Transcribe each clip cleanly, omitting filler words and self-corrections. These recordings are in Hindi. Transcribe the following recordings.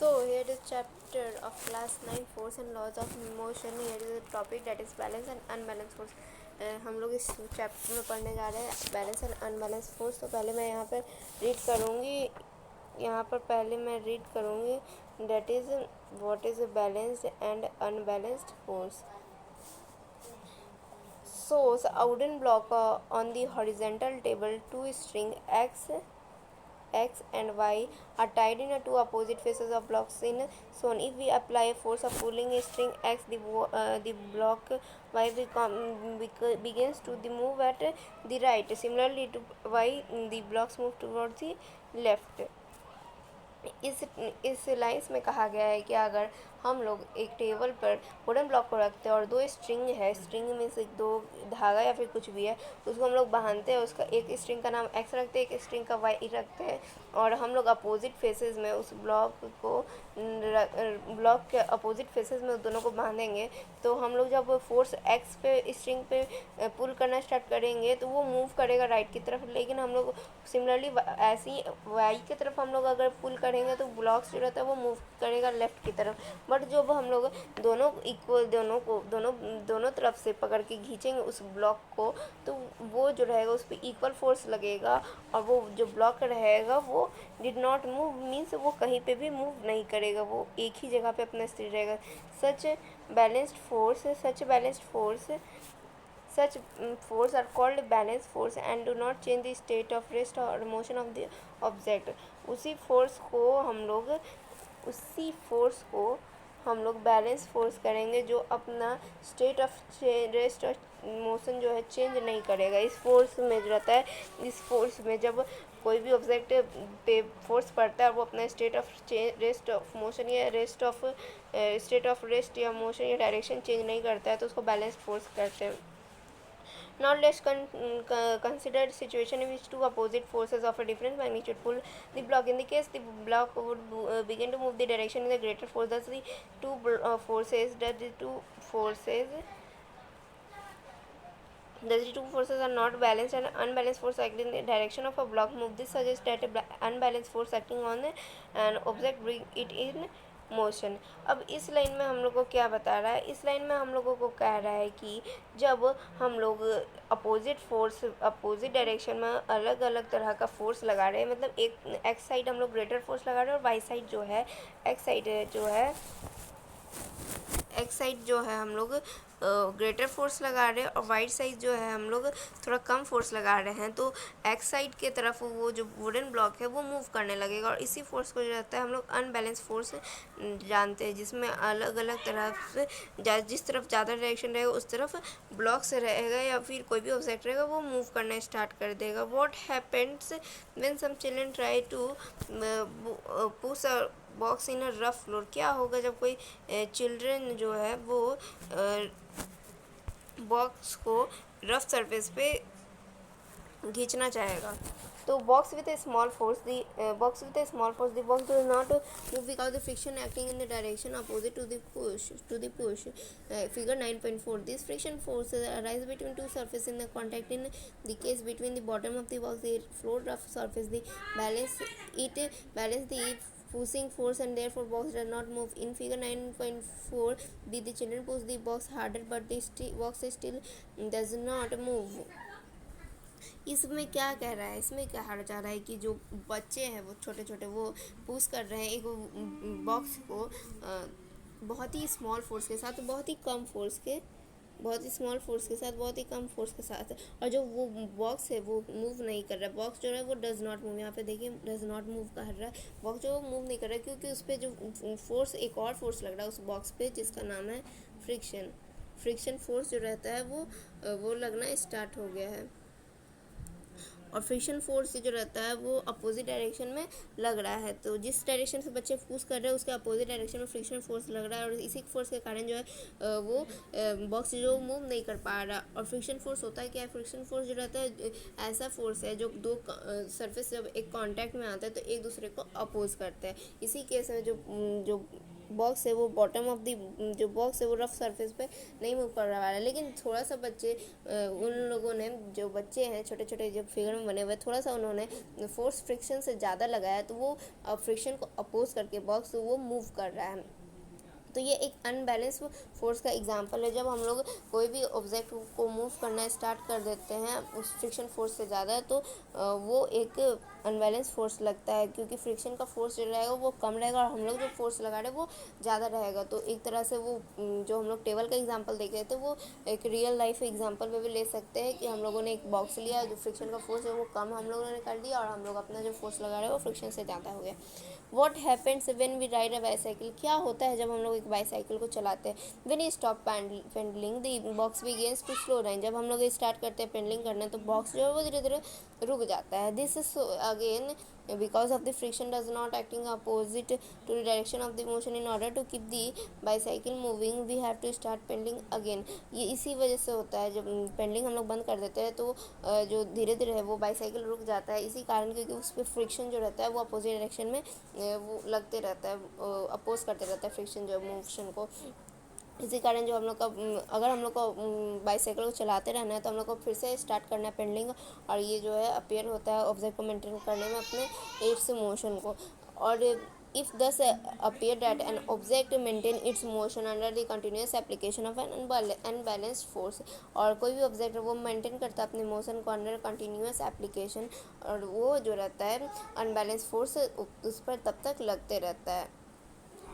So here is chapter of class 9 force and laws of motion. Here is a topic that is balance and unbalanced force. हम लोग इस चैप्टर में पढ़ने जा रहे हैं बैलेंस एंड अनबैलेंस फोर्स। तो पहले मैं यहाँ पर रीड करूँगी। यहाँ पर पहले मैं रीड करूँगी that is what is a balanced and unbalanced force. So a wooden block on the horizontal table, two string x and y are tied in two opposite faces of blocks in shown. If we apply a force of pulling a string x, the block y begins to the move at the right. Similarly to y, the blocks move towards the left. इस लाइन्स में कहा गया है कि अगर हम लोग एक टेबल पर वुडन ब्लॉक को रखते हैं और दो स्ट्रिंग है, स्ट्रिंग में से दो धागा या फिर कुछ भी है, उसको हम लोग बांधते हैं। उसका एक स्ट्रिंग का नाम एक्स रखते हैं, एक स्ट्रिंग का वाई रखते हैं, और हम लोग अपोजिट फेसेस में उस ब्लॉक के अपोजिट फेसेस में दोनों को बांधेंगे। तो हम लोग जब फोर्स एक्स पे स्ट्रिंग पे पुल करना स्टार्ट करेंगे तो वो मूव करेगा राइट की तरफ, लेकिन हम लोग सिमिलरली ऐसे ही वाई की तरफ हम लोग अगर पुल करेंगे तो ब्लॉक्स जो रहता है वो मूव करेगा लेफ़्ट की तरफ। बट जब हम लोग दोनों इक्वल दोनों तरफ से पकड़ के खींचेंगे उस ब्लॉक को, तो वो जो रहेगा उस पर इक्वल फोर्स लगेगा, और वो जो ब्लॉक रहेगा वो डिड नॉट मूव मीन्स वो कहीं पे भी मूव नहीं करेगा, वो एक ही जगह पे अपना स्थिर रहेगा। सच force are called balanced force and do not change the state of rest or motion of the object. उसी फोर्स हम लोग बैलेंस फोर्स करेंगे जो अपना स्टेट ऑफ रेस्ट और मोशन जो है चेंज नहीं करेगा। इस फोर्स में जो रहता है, इस फोर्स में जब कोई भी ऑब्जेक्ट पे फोर्स पड़ता है वो अपना state of rest of motion या स्टेट ऑफ रेस्ट या मोशन या डायरेक्शन चेंज नहीं करता है, तो उसको बैलेंस फोर्स करते हैं। Now let's consider a situation in which two opposite forces of a different magnitude pull the block. In the case, the block would begin to move the direction in the greater force. Thus, the two forces are not balanced, and unbalanced force acting in the direction of a block move. This suggests that an unbalanced force acting on an object bring it in motion. अब इस लाइन में हम लोग को क्या बता रहा है, इस लाइन में हम लोगों को कह रहा है कि जब हम लोग अपोजिट डायरेक्शन में अलग अलग तरह का फोर्स लगा रहे हैं, मतलब एक एक्स साइड हम लोग ग्रेटर फोर्स लगा रहे हैं और वाई साइड जो है एक्स साइड जो है हम लोग ग्रेटर फोर्स लगा रहे हैं, और वाइट साइड जो है हम लोग थोड़ा कम फोर्स लगा रहे हैं। तो एक्स साइड के तरफ वो जो वुडन ब्लॉक है वो मूव करने लगेगा, और इसी फोर्स को जो रहता है हम लोग अनबैलेंस फोर्स जानते हैं, जिसमें अलग अलग तरफ से जिस तरफ ज़्यादा डायरेक्शन रहेगा उस तरफ ब्लॉक से रहेगा या फिर कोई भी ऑब्जेक्ट रहेगा वो मूव करना स्टार्ट कर देगा। What happens when some children try to push a box in a rough floor? क्या होगा जब कोई चिल्ड्रन जो है वो बॉक्स को रफ सरफेस पे खींचना चाहेगा? तो box with a small force the box does not move because the friction acting in the direction opposite to the push. Figure 9.4. These friction forces arise between two surfaces in the contact. In the case between the bottom of the box, the floor rough surface, the balance the pushing force, and therefore box does not move. In figure 9.4, the children push the box harder, but the box still does not move. इसमें क्या कह रहा है, इसमें कहा जा रहा है कि जो बच्चे हैं वो छोटे छोटे वो पुश कर रहे हैं एक बॉक्स को बहुत ही स्मॉल फोर्स के साथ, बहुत ही कम फोर्स के साथ, और जो वो बॉक्स है वो मूव नहीं कर रहा है। बॉक्स जो है वो डज़ नॉट मूव, यहाँ पे देखिए डज़ नॉट मूव कर रहा है, बॉक्स जो मूव नहीं कर रहा है क्योंकि उस पर जो फोर्स एक और फोर्स लग रहा है उस बॉक्स पे, जिसका नाम है फ्रिक्शन फोर्स जो रहता है वो लगना स्टार्ट हो गया है। और फ्रिक्शन फोर्स जो रहता है वो अपोजिट डायरेक्शन में लग रहा है, तो जिस डायरेक्शन से बच्चे पुश कर रहे हैं उसके अपोजिट डायरेक्शन में फ्रिक्शन फोर्स लग रहा है, और इसी फोर्स के कारण जो है वो बॉक्स जो मूव नहीं कर पा रहा। और फ्रिक्शन फोर्स होता है क्या है, फ्रिक्शन फोर्स जो रहता है ऐसा फोर्स है जो दो सरफेस जब एक कॉन्टैक्ट में आता है तो एक दूसरे को अपोज करते हैं। इसी केस में जो बॉक्स है वो बॉटम ऑफ दी जो बॉक्स है वो रफ सरफेस पे नहीं मूव कर रहा है, लेकिन थोड़ा सा बच्चे उन लोगों ने जो बच्चे हैं छोटे छोटे जो फिगर में बने हुए, थोड़ा सा उन्होंने फोर्स फ्रिक्शन से ज़्यादा लगाया तो वो फ्रिक्शन को अपोज करके बॉक्स वो मूव कर रहा है। तो ये एक अनबैलेंस फोर्स का एग्जांपल है। जब हम लोग कोई भी ऑब्जेक्ट को मूव करना स्टार्ट कर देते हैं उस फ्रिक्शन फोर्स से ज़्यादा, तो वो एक अनबैलेंस फोर्स लगता है, क्योंकि फ्रिक्शन का फोर्स जो रहेगा वो कम रहेगा और हम लोग जो फोर्स लगा रहे हैं वो ज़्यादा रहेगा। तो एक तरह से वो जो हम लोग टेबल का एग्जांपल देख रहे थे वो एक रियल लाइफ एग्जांपल में भी ले सकते हैं कि हम लोगों ने एक बॉक्स लिया, जो फ्रिक्शन का फोर्स है वो कम हम लोगों ने कर दिया और हम लोग अपना जो फोर्स लगा रहे हैं वो फ्रिक्शन से ज़्यादा हो गया। What happens when we ride a bicycle, क्या होता है जब हम लोग एक बाईसाइकिल को चलाते हैं। When you stop pedalling the box begins to slow down, जब हम लोग स्टार्ट करते हैं पेडलिंग करना तो बॉक्स जो है वो धीरे धीरे रुक जाता है। This is again because of the friction does not acting opposite to the direction of the motion. In order to keep the bicycle moving we have to start pedalling again। ये इसी वजह से होता है, जब पेडलिंग हम लोग बंद कर देते हैं तो जो धीरे धीरे है वो बाईसाइकिल रुक जाता है, इसी कारण क्योंकि उस पर फ्रिक्शन जो रहता है वो अपोजिट डायरेक्शन में वो लगते रहता है, अपोज करते रहता है फ्रिक्शन जो मोशन को। इसी कारण जो हम लोग का अगर हम लोग को बाईसाइकिल को चलाते रहना है तो हम लोग को फिर से स्टार्ट करना है पेडलिंग, और ये जो है अपीयर होता है ऑब्जेक्ट को मेंटेन करने में अपने इट्स मोशन को। और इफ़ दस appear that an object maintain its motion under the continuous application of an unbalanced force, और कोई भी ऑब्जेक्ट वो मेंटेन करता है अपने मोशन को अंडर कंटिन्यूस एप्लीकेशन, और वो जो रहता है अनबैलेंस फोर्स उस पर तब तक लगते रहता है।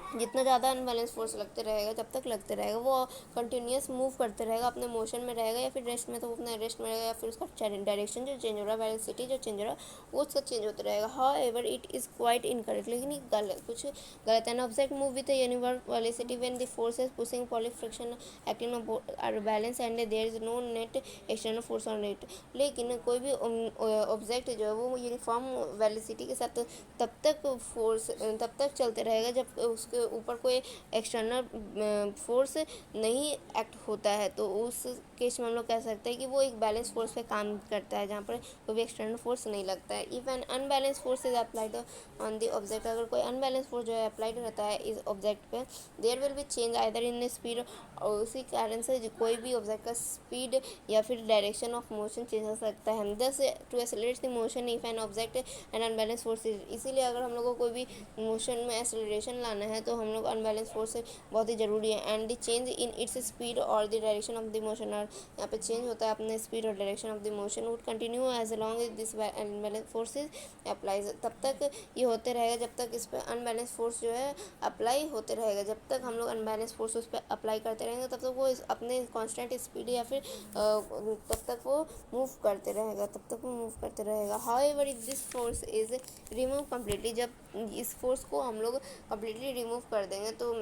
जितना ज़्यादा अनबैलेंस फोर्स लगते रहेगा जब तक लगते रहेगा वो कंटिन्यूस मूव करते रहेगा, अपने मोशन में रहेगा या फिर रेस्ट में तो वो अपने रेस्ट में रहेगा, या फिर उसका डायरेक्शन जो चेंज हो रहा है, वेलोसिटी जो चेंज हो रहा है वो उसका चेंज होता रहेगा। However it is quite incorrect, लेकिन ये गलत कुछ गलत है। An object move with universe velocity when the force is pushing pulley friction acting on balance and there is no net external force on it, लेकिन कोई भी ऑब्जेक्ट जो है वो यूनिफॉर्म वेलोसिटी के साथ तब तक चलते रहेगा जब उसके ऊपर कोई एक्सटर्नल फोर्स नहीं एक्ट होता है। तो उस केस में हम लोग कह सकते हैं कि वो एक बैलेंस फोर्स पे काम करता है, जहाँ पर कोई भी एक्सटर्नल फोर्स नहीं लगता है। If an unbalance force is applied on the object, अगर कोई अनबैलेंस फोर्स जो है अप्लाइड रहता है इस ऑब्जेक्ट पे, there will be change either in speed, और उसी कारण से कोई भी ऑब्जेक्ट का स्पीड या फिर डायरेक्शन ऑफ मोशन चेंज हो सकता है। Thus to accelerate the motion if an object an unbalance force, इसीलिए अगर हम लोग को कोई भी मोशन में एक्सेलरेशन लाना है तो हम लोग अनबैलेंस फोर्स बहुत ही ज़रूरी है। And the change in its speed और the direction of the motion, और यहाँ पे चेंज होता है अपने स्पीड और direction of the motion would continue as long as this unbalance forces applies, तब तक ये होते रहेगा जब तक इस पर अनबैलेंस फोर्स जो है अप्लाई होते रहेगा। जब तक हम लोग अनबैलेंस फोर्स उस पर अप्लाई करते रहेंगे तब तक वो अपने कॉन्स्टेंट स्पीड या फिर तब तक वो मूव करते रहेगा। How ever if this force is remove completely, जब इस फोर्स को हम लोग कम्प्लीटली रिमूव कर देंगे तो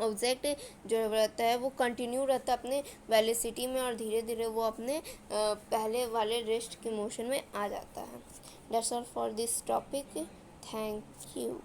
ऑब्जेक्ट जो रहता है वो कंटिन्यू रहता है अपने वेलोसिटी में और धीरे धीरे वो अपने पहले वाले रेस्ट के मोशन में आ जाता है। That's all for this topic, thank you.